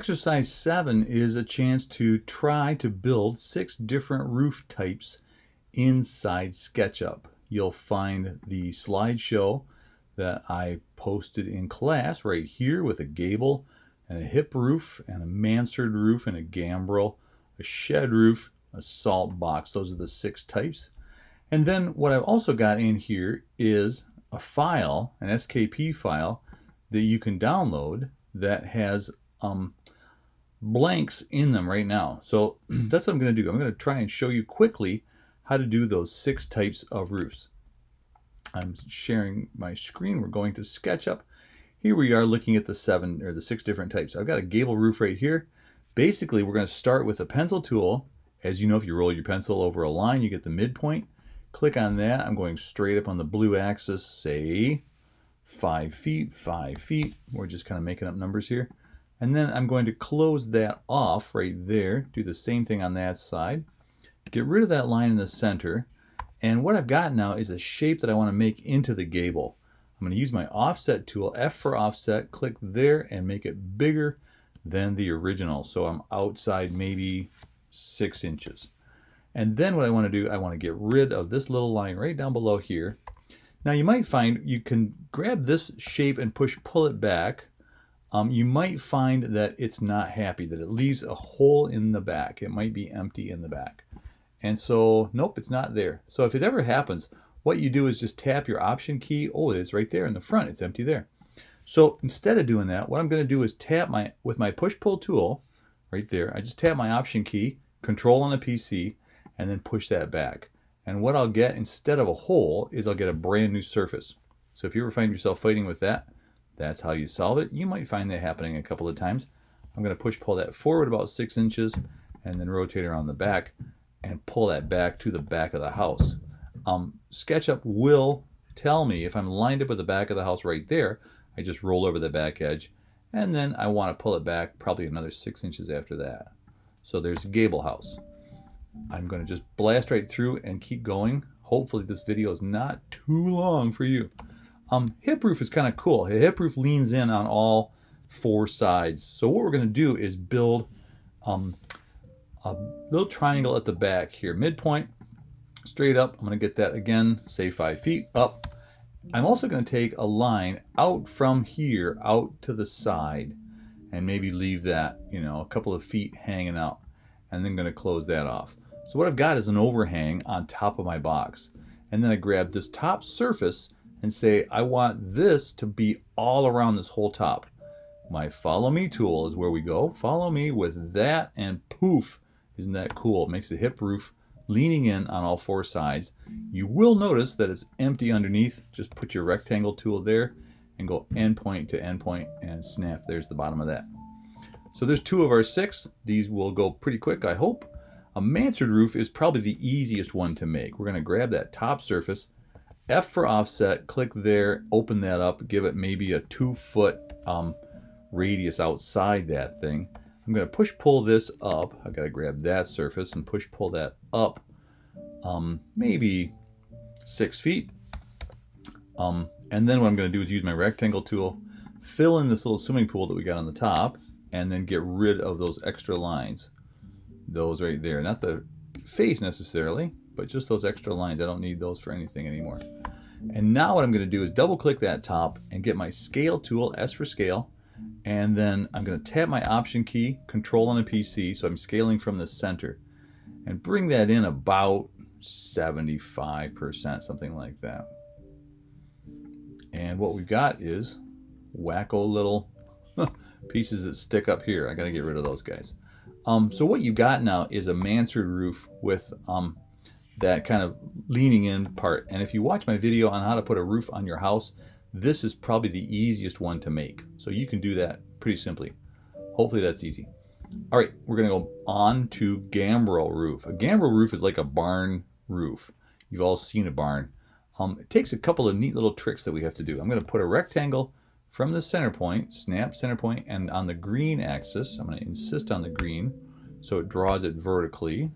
Exercise 7 is a chance to try to build 6 different roof types inside SketchUp. You'll find the slideshow that I posted in class right here with a gable and a hip roof and a mansard roof and a gambrel, a shed roof, a salt box. Those are the 6 types. And then what I've also got in here is a file, an SKP file that you can download that has blanks in them right now. So that's what I'm going to do. I'm going to try and show you quickly how to do those 6 types of roofs. I'm sharing my screen. We're going to SketchUp. Here we are looking at the 6 different types. I've got a gable roof right here. Basically, we're going to start with a pencil tool. As you know, if you roll your pencil over a line, you get the midpoint. Click on that. I'm going straight up on the blue axis, say 5 feet, 5 feet. We're just kind of making up numbers here. And then I'm going to close that off right there. Do the same thing on that side. Get rid of that line in the center. And what I've got now is a shape that I want to make into the gable. I'm going to use my offset tool, F for offset, click there and make it bigger than the original. So I'm outside maybe 6 inches. And then what I want to do, I want to get rid of this little line right down below here. Now you might find you can grab this shape and pull it back. You might find that it's not happy, that it leaves a hole in the back. It might be empty in the back. And so, nope, it's not there. So if it ever happens, what you do is just tap your option key. Oh, it's right there in the front. It's empty there. So instead of doing that, what I'm going to do is tap with my push-pull tool right there. I just tap my option key, control on the PC, and then push that back. And what I'll get instead of a hole is I'll get a brand new surface. So if you ever find yourself fighting with that, that's how you solve it. You might find that happening a couple of times. I'm going to pull that forward about 6 inches and then rotate around the back and pull that back to the back of the house. SketchUp will tell me if I'm lined up with the back of the house right there. I just roll over the back edge and then I want to pull it back probably another 6 inches after that. So there's a gable house. I'm going to just blast right through and keep going. Hopefully this video is not too long for you. Hip roof is kind of cool. A hip roof leans in on all 4 sides. So what we're going to do is build a little triangle at the back here. Midpoint, straight up. I'm going to get that again, say 5 feet up. I'm also going to take a line out from here out to the side and maybe leave that, a couple of feet hanging out. And then I'm going to close that off. So what I've got is an overhang on top of my box. And then I grab this top surface and say, I want this to be all around this whole top. My follow me tool is where we go. Follow me with that and poof. Isn't that cool? It makes the hip roof leaning in on all 4 sides. You will notice that it's empty underneath. Just put your rectangle tool there and go endpoint to endpoint and snap. There's the bottom of that. So there's 2 of our 6. These will go pretty quick, I hope. A mansard roof is probably the easiest one to make. We're going to grab that top surface, F for offset, click there, open that up, give it maybe a 2-foot radius outside that thing. I'm going to push-pull this up. I've got to grab that surface and push-pull that up maybe 6 feet. And then what I'm going to do is use my rectangle tool, fill in this little swimming pool that we got on the top, and then get rid of those extra lines. Those right there. Not the face necessarily, but just those extra lines. I don't need those for anything anymore. And now what I'm going to do is double click that top and get my scale tool, S for scale, and then I'm going to tap my option key, control on a PC, so I'm scaling from the center, and bring that in about 75%, something like that. And what we've got is wacko little pieces that stick up here. I got to get rid of those guys. So what you've got now is a mansard roof with that kind of leaning in part. And if you watch my video on how to put a roof on your house, this is probably the easiest one to make. So you can do that pretty simply. Hopefully that's easy. All right, we're going to go on to gambrel roof. A gambrel roof is like a barn roof. You've all seen a barn. It takes a couple of neat little tricks that we have to do. I'm going to put a rectangle from the center point, snap center point, and on the green axis, I'm going to insist on the green, so it draws it vertically,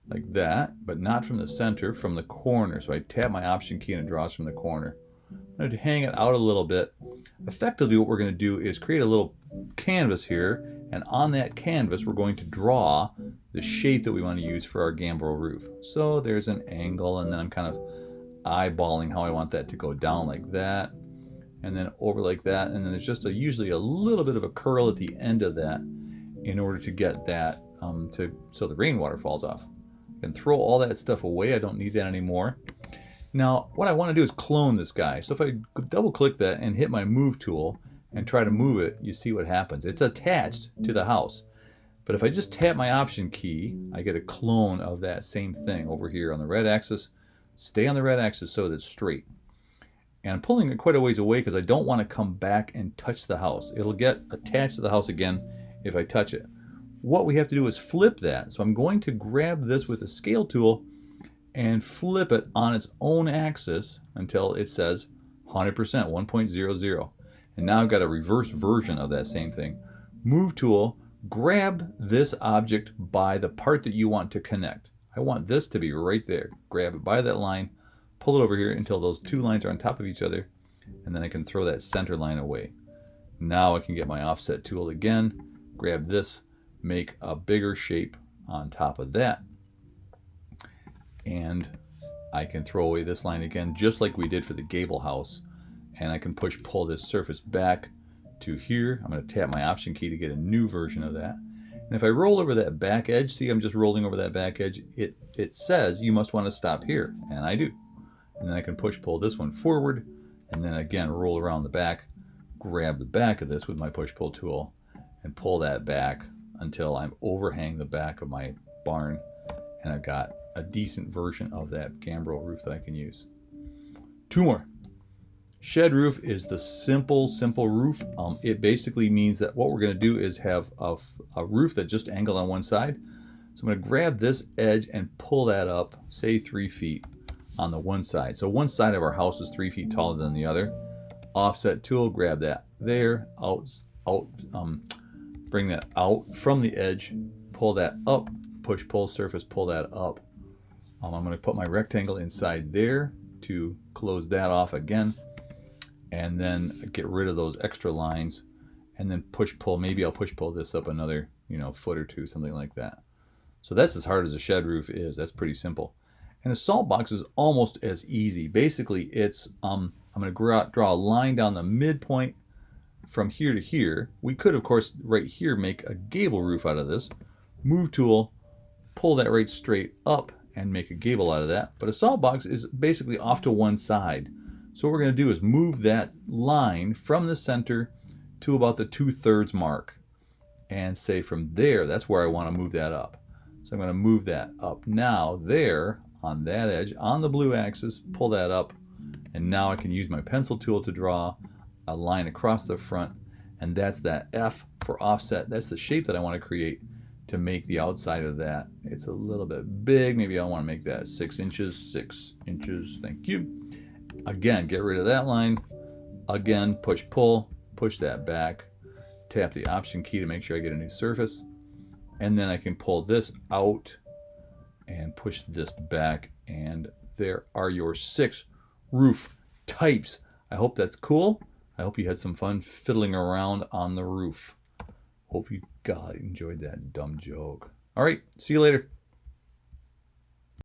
like that, but not from the center, from the corner. So I tap my option key and it draws from the corner. I'm going to hang it out a little bit. Effectively what we're going to do is create a little canvas here And on that canvas, we're going to draw the shape that we want to use for our gambrel roof. So there's an angle, and then I'm kind of eyeballing how I want that to go down like that, and then over like that, and then there's just usually a little bit of a curl at the end of that in order to get that so the rainwater falls off. I can throw all that stuff away. I don't need that anymore. Now, what I want to do is clone this guy. So if I double click that and hit my move tool and try to move it, you see what happens. It's attached to the house. But if I just tap my option key, I get a clone of that same thing over here on the red axis. Stay on the red axis so that it's straight. And I'm pulling it quite a ways away because I don't want to come back and touch the house. It'll get attached to the house again if I touch it. What we have to do is flip that. So I'm going to grab this with the scale tool and flip it on its own axis until it says 100%, 1.00. And now I've got a reverse version of that same thing. Move tool, grab this object by the part that you want to connect. I want this to be right there. Grab it by that line, pull it over here until those two lines are on top of each other, and then I can throw that center line away. Now I can get my offset tool again, grab this, make a bigger shape on top of that, and I can throw away this line again just like we did for the gable house, and I can pull this surface back to here. I'm going to tap my option key to get a new version of that. And if I roll over that back edge, see I'm just rolling over that back edge, it says you must want to stop here, and I do. And then I can pull this one forward, and then again roll around the back, grab the back of this with my push-pull tool, and pull that back until I'm overhang the back of my barn, and I've got a decent version of that gambrel roof that I can use. Two more. Shed roof is the simple roof. It basically means that what we're going to do is have a roof that just angled on one side. So I'm going to grab this edge and pull that up, say 3 feet on the one side. So one side of our house is 3 feet taller than the other. Offset tool, grab that there, bring that out from the edge, pull that up, push pull surface, pull that up. I'm going to put my rectangle inside there to close that off again, and then get rid of those extra lines, and then push pull. Maybe I'll push pull this up another foot or two, something like that. So that's as hard as a shed roof is. That's pretty simple. And a salt box is almost as easy. Basically, it's I'm going to draw a line down the midpoint from here to here. We could, of course, right here make a gable roof out of this. Move tool, pull that right straight up and make a gable out of that. But a salt box is basically off to one side. So what we're going to do is move that line from the center to about the 2/3 mark, and say from there, that's where I want to move that up. So I'm going to move that up now there on that edge on the blue axis, pull that up, and now I can use my pencil tool to draw a line across the front, and that's that F for offset. That's the shape that I want to create to make the outside of that. It's a little bit big. Maybe I want to make that 6 inches. 6 inches. Thank you. Again, get rid of that line. Again, push pull, push that back, tap the option key to make sure I get a new surface, and then I can pull this out and push this back, and there are your 6 roof types. I hope that's cool. I hope you had some fun fiddling around on the roof. Hope you enjoyed that dumb joke. All right, see you later.